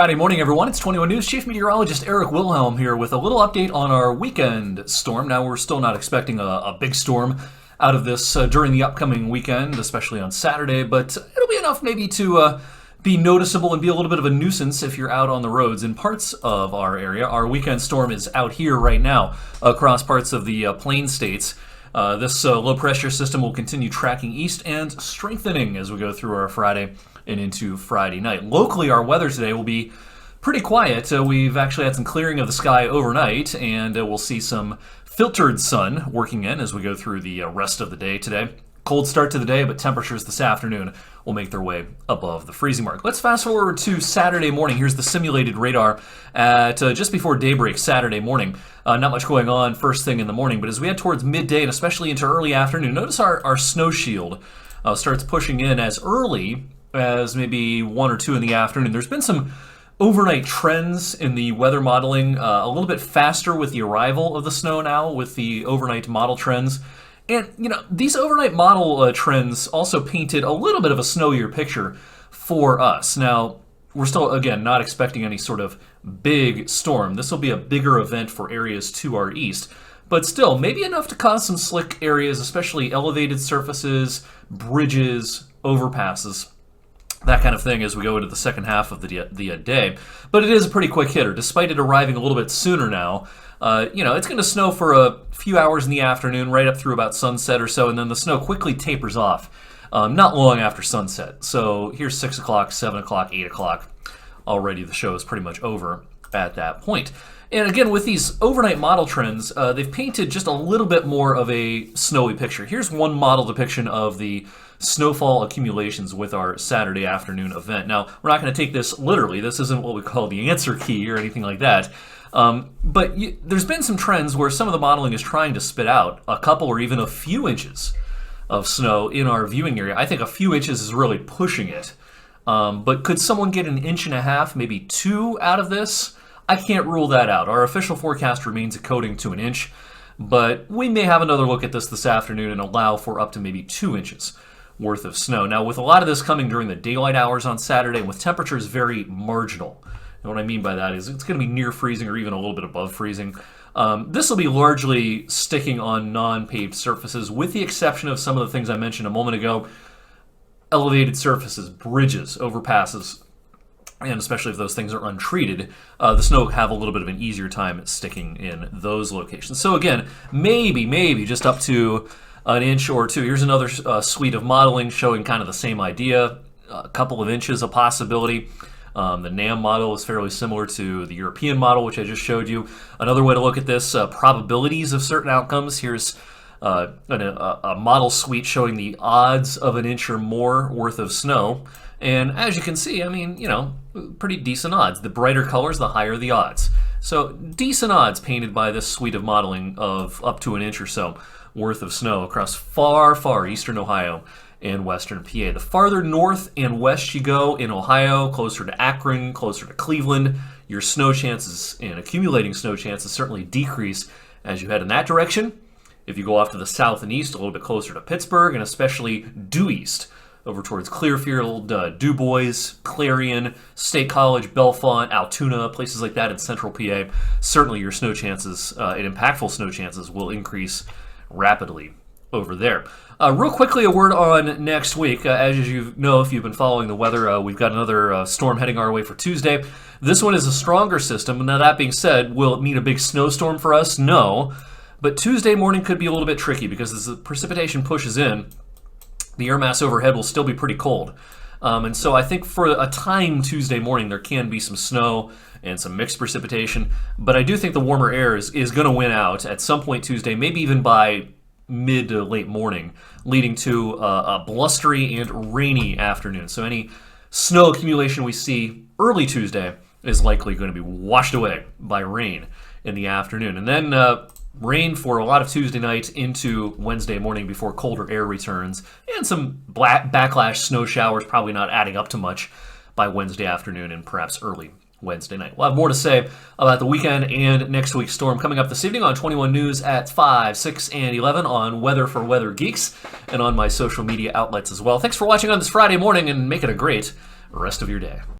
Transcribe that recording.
Friday morning, everyone. It's 21 News Chief Meteorologist Eric Wilhelm here with a little update on our weekend storm. Now, we're still not expecting a big storm out of this during the upcoming weekend, especially on Saturday, but it'll be enough maybe to be noticeable and be a little bit of a nuisance if you're out on the roads in parts of our area. Our weekend storm is out here right now across parts of the Plain States. This low pressure system will continue tracking east and strengthening as we go through our Friday and into Friday night. Locally, our weather today will be pretty quiet. We've actually had some clearing of the sky overnight, and we'll see some filtered sun working in as we go through the rest of the day today. Cold start to the day, but temperatures this afternoon will make their way above the freezing mark. Let's fast forward to Saturday morning. Here's the simulated radar at just before daybreak Saturday morning. Not much going on first thing in the morning, but as we head towards midday and especially into early afternoon, notice our snow shield starts pushing in as early as maybe 1 or 2 in the afternoon. There's been some overnight trends in the weather modeling, a little bit faster with the arrival of the snow now with the overnight model trends. And, these overnight model trends also painted a little bit of a snowier picture for us. Now, we're still, again, not expecting any sort of big storm. This will be a bigger event for areas to our east. But still, maybe enough to cause some slick areas, especially elevated surfaces, bridges, overpasses, that kind of thing as we go into the second half of the day. But it is a pretty quick hitter. Despite it arriving a little bit sooner now, it's going to snow for a few hours in the afternoon, right up through about sunset or so, and then the snow quickly tapers off not long after sunset. So here's 6 o'clock, 7 o'clock, 8 o'clock. Already the show is pretty much over at that point. And again, with these overnight model trends, they've painted just a little bit more of a snowy picture. Here's one model depiction of the snowfall accumulations with our Saturday afternoon event. Now, we're not going to take this literally. This isn't what we call the answer key or anything like that. But there's been some trends where some of the modeling is trying to spit out a couple or even a few inches of snow in our viewing area. I think a few inches is really pushing it. But could someone get 1.5 inches, maybe 2 out of this? I can't rule that out. Our official forecast remains a coating to 1 inch, but we may have another look at this afternoon and allow for up to maybe 2 inches worth of snow. Now, with a lot of this coming during the daylight hours on Saturday and with temperatures very marginal, and what I mean by that is it's going to be near freezing or even a little bit above freezing. This will be largely sticking on non-paved surfaces, with the exception of some of the things I mentioned a moment ago: elevated surfaces, bridges, overpasses, and especially if those things are untreated, the snow will have a little bit of an easier time sticking in those locations. So again, maybe just up to 1 inch or 2. Here's another suite of modeling showing kind of the same idea. A couple of inches a possibility. The NAM model is fairly similar to the European model, which I just showed you. Another way to look at this, probabilities of certain outcomes. Here's a model suite showing the odds of 1 inch or more worth of snow. And as you can see, pretty decent odds. The brighter colors, the higher the odds. So decent odds painted by this suite of modeling of up to 1 inch or so worth of snow across far eastern Ohio and western PA. The farther north and west you go in Ohio, closer to Akron, closer to Cleveland, your snow chances and accumulating snow chances certainly decrease as you head in that direction. If you go off to the south and east, a little bit closer to Pittsburgh, and especially due east, over towards Clearfield, Du Bois, Clarion, State College, Bellefonte, Altoona, places like that in central PA, certainly your snow chances and impactful snow chances will increase rapidly over there. Real quickly, a word on next week. As you know, if you've been following the weather, we've got another storm heading our way for Tuesday. This one is a stronger system. Now, that being said, will it mean a big snowstorm for us? No. But Tuesday morning could be a little bit tricky because as the precipitation pushes in, the air mass overhead will still be pretty cold. And so I think for a time Tuesday morning, there can be some snow and some mixed precipitation. But I do think the warmer air is going to win out at some point Tuesday, maybe even by mid to late morning, leading to a blustery and rainy afternoon. So any snow accumulation we see early Tuesday is likely going to be washed away by rain in the afternoon. And then rain for a lot of Tuesday night into Wednesday morning before colder air returns, and some backlash snow showers, probably not adding up to much by Wednesday afternoon and perhaps early Wednesday night. We'll have more to say about the weekend and next week's storm coming up this evening on 21 News at 5, 6, and 11 on Weather for Weather Geeks and on my social media outlets as well. Thanks for watching on this Friday morning, and make it a great rest of your day.